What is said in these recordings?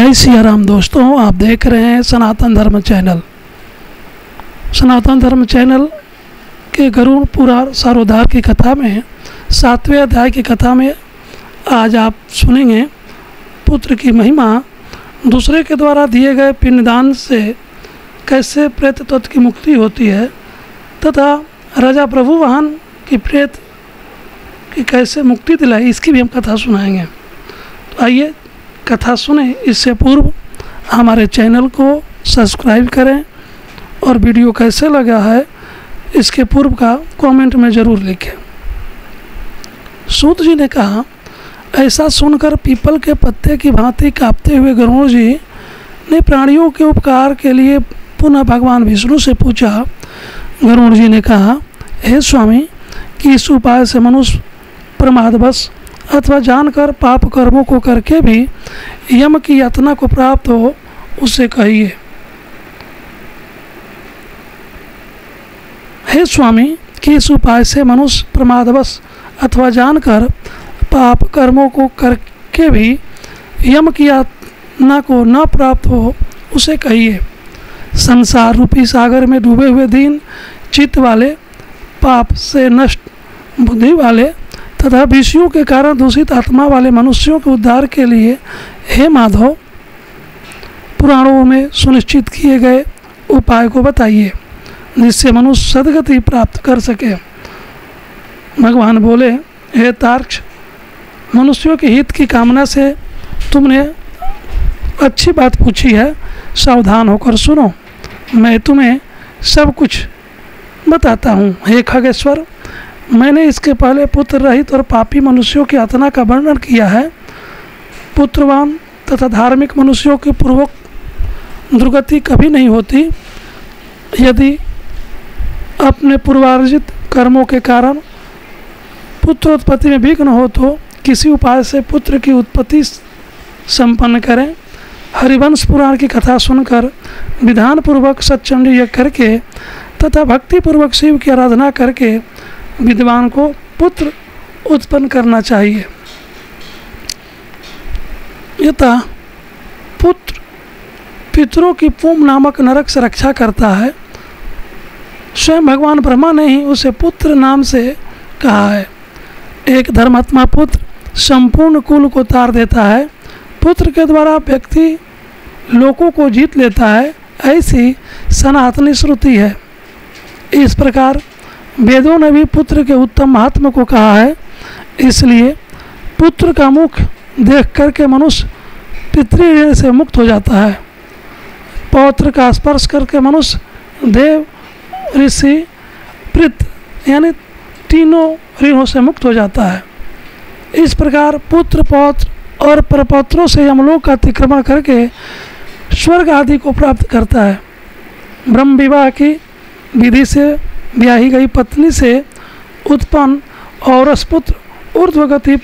जय सिया राम दोस्तों, आप देख रहे हैं सनातन धर्म चैनल। सनातन धर्म चैनल के गरुड़ पुराण सारोद्धार की कथा में 7वें अध्याय की कथा में आज आप सुनेंगे पुत्र की महिमा, दूसरे के द्वारा दिए गए पिंडदान से कैसे प्रेत तत्व की मुक्ति होती है तथा राजा प्रभु वाहन की प्रेत की कैसे मुक्ति दिलाई, इसकी भी हम कथा सुनाएंगे। तो आइए कथा सुने। इससे पूर्व हमारे चैनल को सब्सक्राइब करें और वीडियो कैसे लगा है इसके पूर्व का कमेंट में ज़रूर लिखें। सूत जी ने कहा, ऐसा सुनकर पीपल के पत्ते की भांति कांपते हुए गरुड़ जी ने प्राणियों के उपकार के लिए पुनः भगवान विष्णु से पूछा। गरुड़ जी ने कहा, हे स्वामी, कि इस उपाय से मनुष्य प्रमादवश अथवा जानकर पाप कर्मों को करके भी यम की यातना को प्राप्त हो, उसे कहिए। हे स्वामी, कि इस उपाय से मनुष्य प्रमादवश अथवा जानकर पाप कर्मों को करके भी यम की यातना को न प्राप्त हो, उसे कहिए। संसार रूपी सागर में डूबे हुए दीन चित्त वाले, पाप से नष्ट बुद्धि वाले तथा विषयों के कारण दूषित आत्मा वाले मनुष्यों के उद्धार के लिए हे माधव, पुराणों में सुनिश्चित किए गए उपाय को बताइए जिससे मनुष्य सद्गति प्राप्त कर सके। भगवान बोले, हे तार्क्ष, मनुष्यों के हित की कामना से तुमने अच्छी बात पूछी है। सावधान होकर सुनो, मैं तुम्हें सब कुछ बताता हूँ। हे खगेश्वर, मैंने इसके पहले पुत्र रहित और पापी मनुष्यों की यातना का वर्णन किया है। पुत्रवान तथा धार्मिक मनुष्यों की पूर्वक दुर्गति कभी नहीं होती। यदि अपने पूर्वार्जित कर्मों के कारण पुत्र उत्पत्ति में विघ्न हो तो किसी उपाय से पुत्र की उत्पत्ति संपन्न करें। हरिवंश पुराण की कथा सुनकर विधान पूर्वक सच्चंडी यज्ञ करके तथा भक्ति पूर्वक शिव की आराधना करके विद्वान को पुत्र उत्पन्न करना चाहिए। यथा पुत्र पितरों की पूम नामक नरक से रक्षा करता है। स्वयं भगवान ब्रह्मा ने ही उसे पुत्र नाम से कहा है। एक धर्मात्मा पुत्र संपूर्ण कुल को तार देता है। पुत्र के द्वारा व्यक्ति लोकों को जीत लेता है, ऐसी सनातनी श्रुति है। इस प्रकार वेदों ने भी पुत्र के उत्तम महात्मा को कहा है। इसलिए पुत्र का मुख देख करके मनुष्य पितृऋण से मुक्त हो जाता है। पौत्र का स्पर्श करके मनुष्य देव, ऋषि, पितृ यानी तीनों ऋणों से मुक्त हो जाता है। इस प्रकार पुत्र, पौत्र और परपौत्रों से यमलोक का अतिक्रमण करके स्वर्ग आदि को प्राप्त करता है। ब्रह्म विवाह की विधि से ब्याही गई पत्नी से उत्पन्न औरस पुत्र ऊर्ध्वगति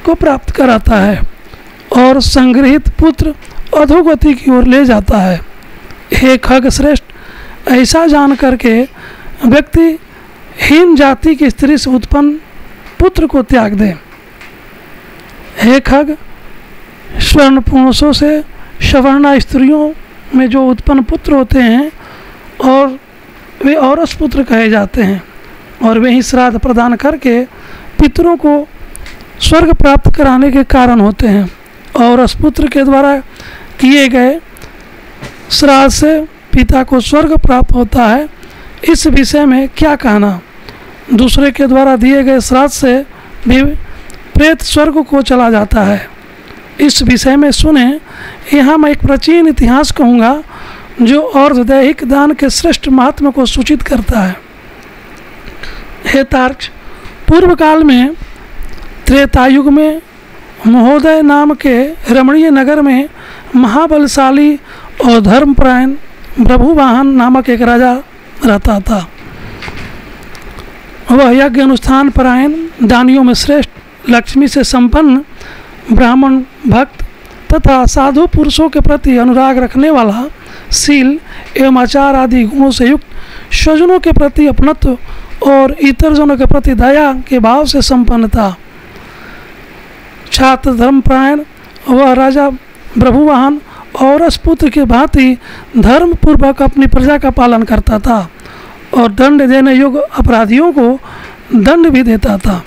को प्राप्त कराता है और संग्रहित पुत्र अधोगति की ओर ले जाता है। हे खग श्रेष्ठ, ऐसा जान करके व्यक्ति हीन जाति की स्त्री से उत्पन्न पुत्र को त्याग दे। हे खग, स्वर्ण पुरुषों से सवर्णा स्त्रियों में जो उत्पन्न पुत्र होते हैं और वे औरस पुत्र कहे जाते हैं और वे ही श्राद्ध प्रदान करके पितरों को स्वर्ग प्राप्त कराने के कारण होते हैं। औरस पुत्र के द्वारा किए गए श्राद्ध से पिता को स्वर्ग प्राप्त होता है। इस विषय में क्या कहना? दूसरे के द्वारा दिए गए श्राद्ध से भी प्रेत स्वर्ग को चला जाता है। इस विषय में सुने। यहाँ मैं एक प्राचीन इतिहास कहूँगा जो अर्धदैहिक दान के श्रेष्ठ महात्मा को सूचित करता है। हे तार्क्ष, पूर्व काल में त्रेतायुग में महोदय नाम के रमणीय नगर में महाबलशाली और धर्मपरायण प्रभुवाहन नामक एक राजा रहता था। वह यज्ञ अनुष्ठान परायण, दानियों में श्रेष्ठ, लक्ष्मी से संपन्न, ब्राह्मण भक्त तथा साधु पुरुषों के प्रति अनुराग रखने वाला, शील एवं आचार आदि गुणों से युक्त, स्वजनों के प्रति अपनत्व और इतर जनों के प्रति दया के भाव से संपन्न था। छात्र धर्मपरायण वह राजा प्रभुवाहन औरस पुत्र के भांति धर्म पूर्वक अपनी प्रजा का पालन करता था और दंड देने योग्य अपराधियों को दंड भी देता था।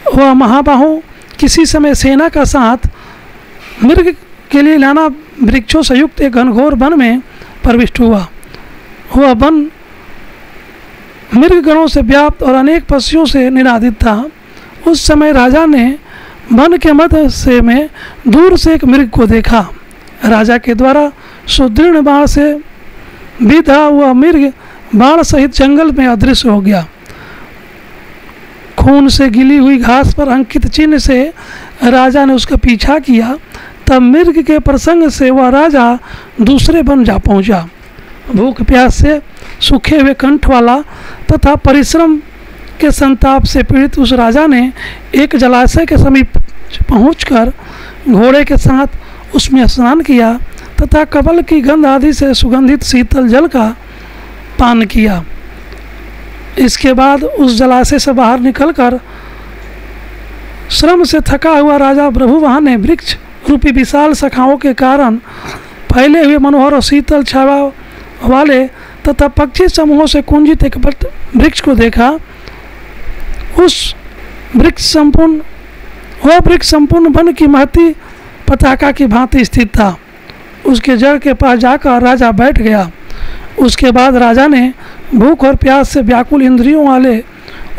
वह महाबाहु किसी समय सेना का साथ मृग के लिए नाना वृक्षों से युक्त एक घनघोर वन में प्रविष्ट हुआ। वह वन मृगगणों से व्याप्त और अनेक पक्षियों से निनादित था। उस समय राजा ने वन के मध्य से में दूर से एक मृग को देखा। राजा के द्वारा सुदृढ़ बाण से विधा हुआ मृग बाण सहित जंगल में अदृश्य हो गया। खून से गिली हुई घास पर अंकित चिन्ह से राजा ने उसका पीछा किया। तब मृग के प्रसंग से वह राजा दूसरे वन जा पहुंचा। भूख प्यास से सूखे हुए कंठ वाला तथा परिश्रम के संताप से पीड़ित उस राजा ने एक जलाशय के समीप पहुंचकर घोड़े के साथ उसमें स्नान किया तथा कमल की गंध आदि से सुगंधित शीतल जल का पान किया। इसके बाद उस जलाशय से बाहर निकलकर श्रम से थका हुआ राजा प्रभुवाहन ने वृक्ष रूपी विशाल शाखाओं के कारण फैले हुए मनोहर और शीतल छाया वाले तथा पक्षी समूहों से कुंजित एक वृक्ष को देखा। वह वृक्ष संपूर्ण वन की महती पताका की भांति स्थित था। उसके जड़ के पास जाकर राजा बैठ गया। उसके बाद राजा ने भूख और प्यास से व्याकुल इंद्रियों वाले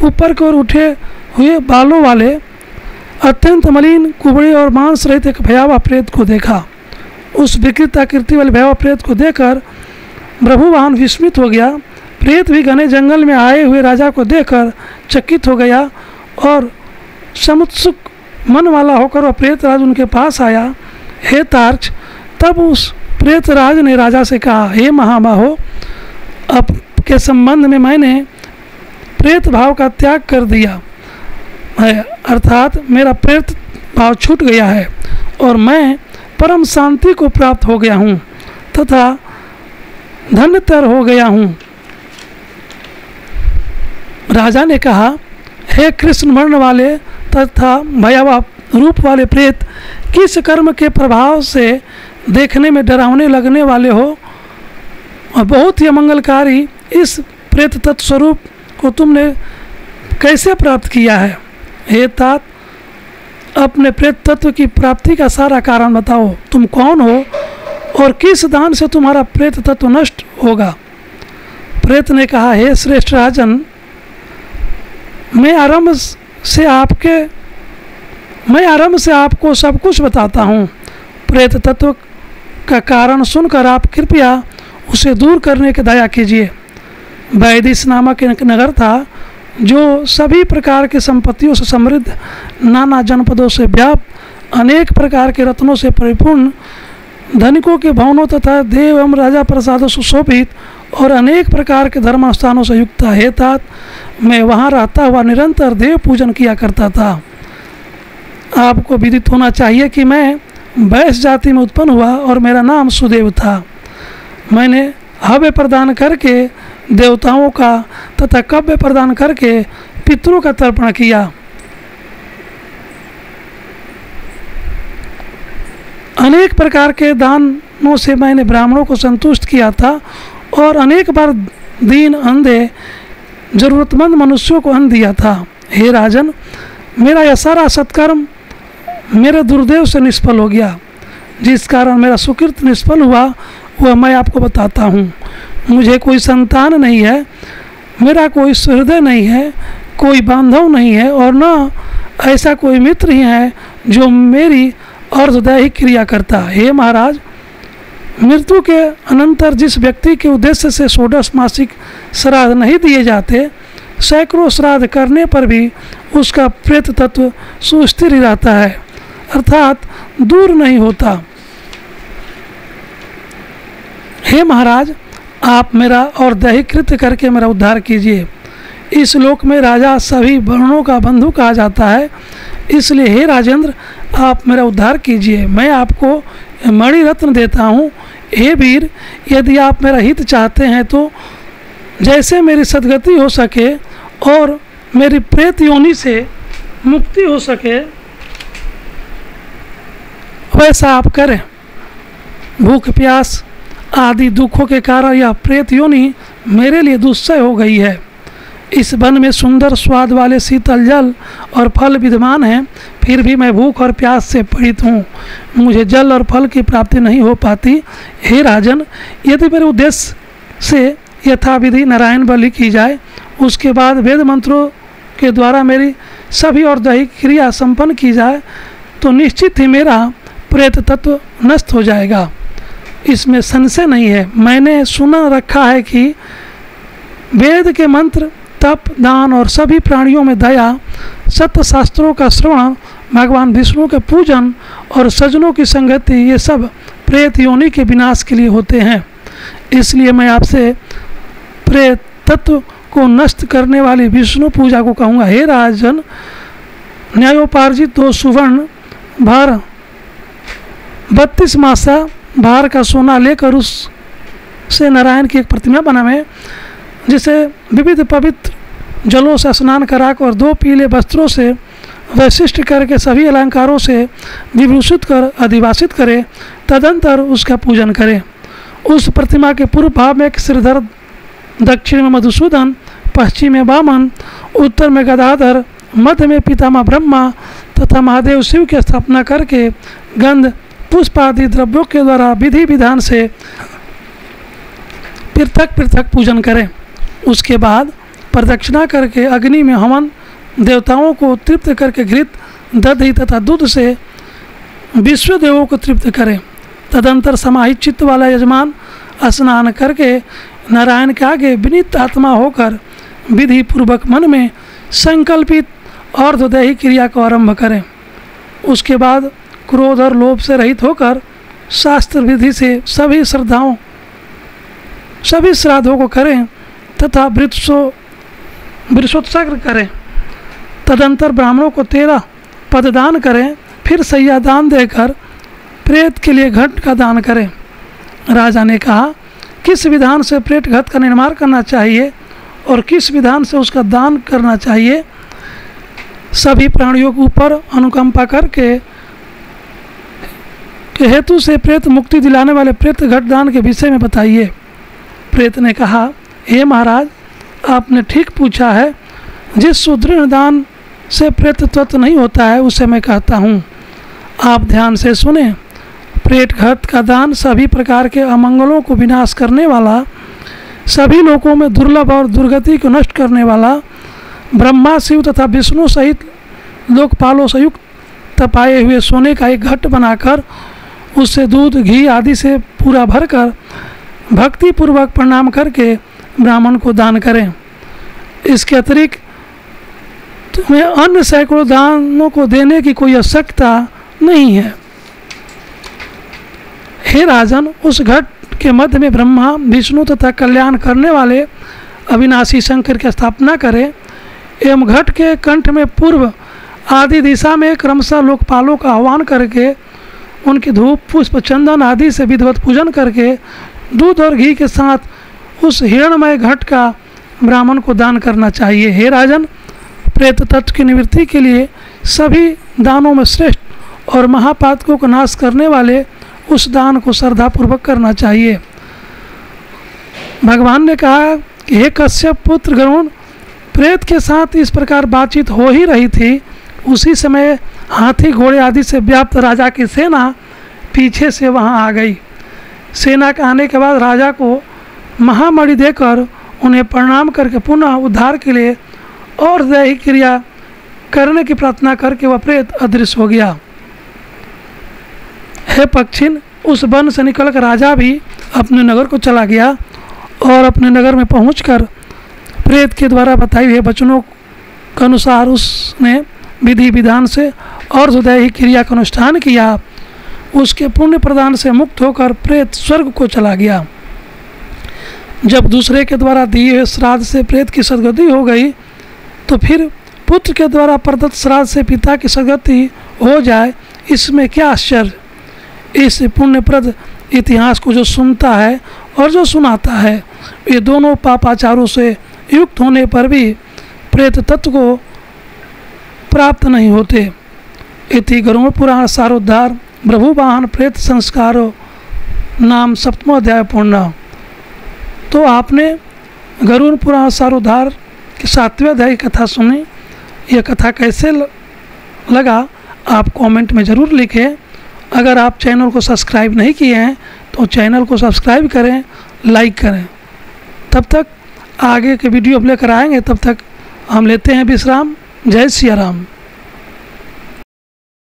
ऊपर की ओर उठे हुए बालों वाले अत्यंत मलिन कुबड़े और मांस रहित एक भयावह प्रेत को देखा। उस विकृत आकृति वाले भयावह प्रेत को देखकर प्रभुवाहन विस्मित हो गया। प्रेत भी घने जंगल में आए हुए राजा को देखकर चकित हो गया और समुत्सुक मन वाला होकर वह प्रेतराज उनके पास आया। हे तार्क्ष, तब उस प्रेतराज ने राजा से कहा, हे महाबाहो, अब के संबंध में मैंने प्रेत भाव का त्याग कर दिया है, अर्थात मेरा प्रेत भाव छूट गया है और मैं परम शांति को प्राप्त हो गया हूँ तथा धन्यतर हो गया हूँ। राजा ने कहा, हे कृष्ण वर्ण वाले तथा भयावह रूप वाले प्रेत, किस कर्म के प्रभाव से देखने में डरावने लगने वाले हो और बहुत ही अमंगलकारी इस प्रेत तत्व स्वरूप को तुमने कैसे प्राप्त किया है? हे तात, अपने प्रेत तत्व की प्राप्ति का सारा कारण बताओ। तुम कौन हो और किस दान से तुम्हारा प्रेत तत्व नष्ट होगा? प्रेत ने कहा, हे श्रेष्ठ राजन, मैं आरंभ से आपको सब कुछ बताता हूँ। प्रेत तत्व का कारण सुनकर आप कृपया उसे दूर करने की दया कीजिए। वैदिश नामक एक नगर था जो सभी प्रकार की संपत्तियों से समृद्ध, नाना जनपदों से व्याप्त, अनेक प्रकार के रत्नों से परिपूर्ण, धनिकों के भवनों तथा देव एवं राजा प्रसादों सुशोभित और अनेक प्रकार के धर्म स्थानों से युक्त है। तात, मैं वहाँ रहता हुआ निरंतर देव पूजन किया करता था। आपको विदित होना चाहिए कि मैं वैश्य जाति में उत्पन्न हुआ और मेरा नाम सुदेव था। मैंने हव्य प्रदान करके देवताओं का तथा कव्य प्रदान करके पितरों का तर्पण किया। अनेक प्रकार के दानों से मैंने ब्राह्मणों को संतुष्ट किया था और अनेक बार दीन, अंधे, जरूरतमंद मनुष्यों को अन्न दिया था। हे राजन, मेरा यह सारा सत्कर्म मेरे दुर्देव से निष्फल हो गया। जिस कारण मेरा सुकृत निष्फल हुआ वह मैं आपको बताता हूँ। मुझे कोई संतान नहीं है, मेरा कोई सहृदय नहीं है, कोई बांधव नहीं है और न ऐसा कोई मित्र ही है जो मेरी अर्धदैहिक क्रिया करता। हे महाराज, मृत्यु के अनंतर जिस व्यक्ति के उद्देश्य से षोडश मासिक श्राद्ध नहीं दिए जाते, सैकड़ों श्राद्ध करने पर भी उसका प्रेत तत्व सुस्थिर ही रहता है, अर्थात दूर नहीं होता। हे महाराज, आप मेरा और दैहिक कृत्य करके मेरा उद्धार कीजिए। इस लोक में राजा सभी वर्णों का बंधु कहा जाता है, इसलिए हे राजेंद्र, आप मेरा उद्धार कीजिए। मैं आपको मणि रत्न देता हूँ। हे वीर, यदि आप मेरा हित चाहते हैं तो जैसे मेरी सद्गति हो सके और मेरी प्रेत योनि से मुक्ति हो सके, वैसा आप करें। भूख प्यास आदि दुखों के कारण यह प्रेत योनि मेरे लिए दुस्सह हो गई है। इस वन में सुंदर स्वाद वाले शीतल जल और फल विद्यमान हैं, फिर भी मैं भूख और प्यास से पीड़ित हूँ। मुझे जल और फल की प्राप्ति नहीं हो पाती। हे राजन, यदि मेरे उद्देश्य से यथाविधि नारायण बलि की जाए, उसके बाद वेद मंत्रों के द्वारा मेरी सभी और दैहिक क्रिया संपन्न की जाए, तो निश्चित ही मेरा प्रेत तत्व नष्ट हो जाएगा। इसमें संशय नहीं है। मैंने सुना रखा है कि वेद के मंत्र, तप, दान और सभी प्राणियों में दया, सत्य शास्त्रों का श्रवण, भगवान विष्णु के पूजन और सज्जनों की संगति, ये सब प्रेत योनि के विनाश के लिए होते हैं। इसलिए मैं आपसे प्रेत तत्व को नष्ट करने वाली विष्णु पूजा को कहूँगा। हे राजन, न्यायोपार्जित 2 सुवर्ण भार 32 मासा भार का सोना लेकर उससे नारायण की एक प्रतिमा बनावें, जिसे विविध पवित्र जलों से स्नान कराकर और 2 पीले वस्त्रों से वैशिष्ट करके सभी अलंकारों से विभूषित कर अधिवासित करें। तदंतर उसका पूजन करें। उस प्रतिमा के पूर्व भाव में एक श्रीधर, दक्षिण में मधुसूदन, पश्चिम में वामन, उत्तर में गदाधर, मध्य में पितामह ब्रह्मा तथा महादेव शिव की स्थापना करके गंध पुष्प आदि द्रव्यों के द्वारा विधि विधान से पृथक पृथक पूजन करें। उसके बाद प्रदक्षिणा करके अग्नि में हवन, देवताओं को तृप्त करके घृत, दधि तथा दूध से विश्व देवों को तृप्त करें। तदंतर समाहित चित्त वाला यजमान स्नान करके नारायण के आगे विनीत आत्मा होकर विधि पूर्वक मन में संकल्पित अर्धदैहिक क्रिया को आरंभ करें। उसके बाद क्रोध और लोभ से रहित होकर शास्त्र विधि से सभी श्राद्धों को करें तथा वृषोत्सर्ग करें। तदंतर ब्राह्मणों को 13 पददान करें। फिर सैया दान देकर प्रेत के लिए घट का दान करें। राजा ने कहा, किस विधान से प्रेत घट का निर्माण करना चाहिए और किस विधान से उसका दान करना चाहिए, सभी प्राणियों के ऊपर अनुकंपा करके के हेतु से प्रेत मुक्ति दिलाने वाले प्रेत घट दान के विषय में बताइए। प्रेत ने कहा, हे महाराज, आपने ठीक पूछा है। जिस सुदृढ़ दान से प्रेत तत्व नहीं होता है, उसे मैं कहता हूँ। आप ध्यान से सुने। प्रेत घट का दान सभी प्रकार के अमंगलों को विनाश करने वाला, सभी लोकों में दुर्लभ और दुर्गति को नष्ट करने वाला, ब्रह्मा, शिव तथा विष्णु सहित लोकपालों से युक्त तपाए हुए सोने का एक घट बनाकर उससे दूध, घी आदि से पूरा भरकर भक्ति पूर्वक प्रणाम करके ब्राह्मण को दान करें। इसके अतिरिक्त तुम्हें अन्य सैकड़ों दानों को देने की कोई आवश्यकता नहीं है। हे राजन, उस घट के मध्य में ब्रह्मा, विष्णु तथा कल्याण करने वाले अविनाशी शंकर की स्थापना करें एवं घट के कंठ में पूर्व आदि दिशा में क्रमशः लोकपालों का आह्वान करके उनकी धूप, पुष्प, चंदन आदि से विधिवत पूजन करके दूध और घी के साथ उस हिरणमय घट का ब्राह्मण को दान करना चाहिए। हे राजन, प्रेत तत्व की निवृत्ति के लिए सभी दानों में श्रेष्ठ और महापातकों को नाश करने वाले उस दान को श्रद्धापूर्वक करना चाहिए। भगवान ने कहा कि हे कश्यप पुत्र गरुण, प्रेत के साथ इस प्रकार बातचीत हो ही रही थी। उसी समय हाथी, घोड़े आदि से व्याप्त राजा की सेना पीछे से वहां आ गई। सेना के आने के बाद राजा को महामणि देकर उन्हें प्रणाम करके पुनः उद्धार के लिए और दैहिक क्रिया करने की प्रार्थना करके वह प्रेत अदृश्य हो गया। हे पक्षिन, उस वन से निकलकर राजा भी अपने नगर को चला गया और अपने नगर में पहुंचकर प्रेत के द्वारा बताए हुए वचनों के अनुसार उसने विधि विधान से और दैहिक क्रिया का अनुष्ठान किया। उसके पुण्य प्रदान से मुक्त होकर प्रेत स्वर्ग को चला गया। जब दूसरे के द्वारा दिए हुए श्राद्ध से प्रेत की सद्गति हो गई, तो फिर पुत्र के द्वारा प्रदत्त श्राद्ध से पिता की सद्गति हो जाए, इसमें क्या आश्चर्य। इस पुण्यप्रद इतिहास को जो सुनता है और जो सुनाता है, ये दोनों पापाचारों से युक्त होने पर भी प्रेत तत्व को प्राप्त नहीं होते। इति गरुड़ पुराण सारोद्धार प्रभु वाहन प्रेत संस्कारो नाम सप्तमो अध्याय पूर्ण। तो आपने गरुड़ पुराण सारोद्धार के 7वें अध्याय की कथा सुनी। यह कथा कैसे लगा आप कमेंट में ज़रूर लिखें। अगर आप चैनल को सब्सक्राइब नहीं किए हैं तो चैनल को सब्सक्राइब करें, लाइक करें। तब तक आगे के वीडियो लेकर आएंगे, तब तक हम लेते हैं विश्राम। जय सिया राम।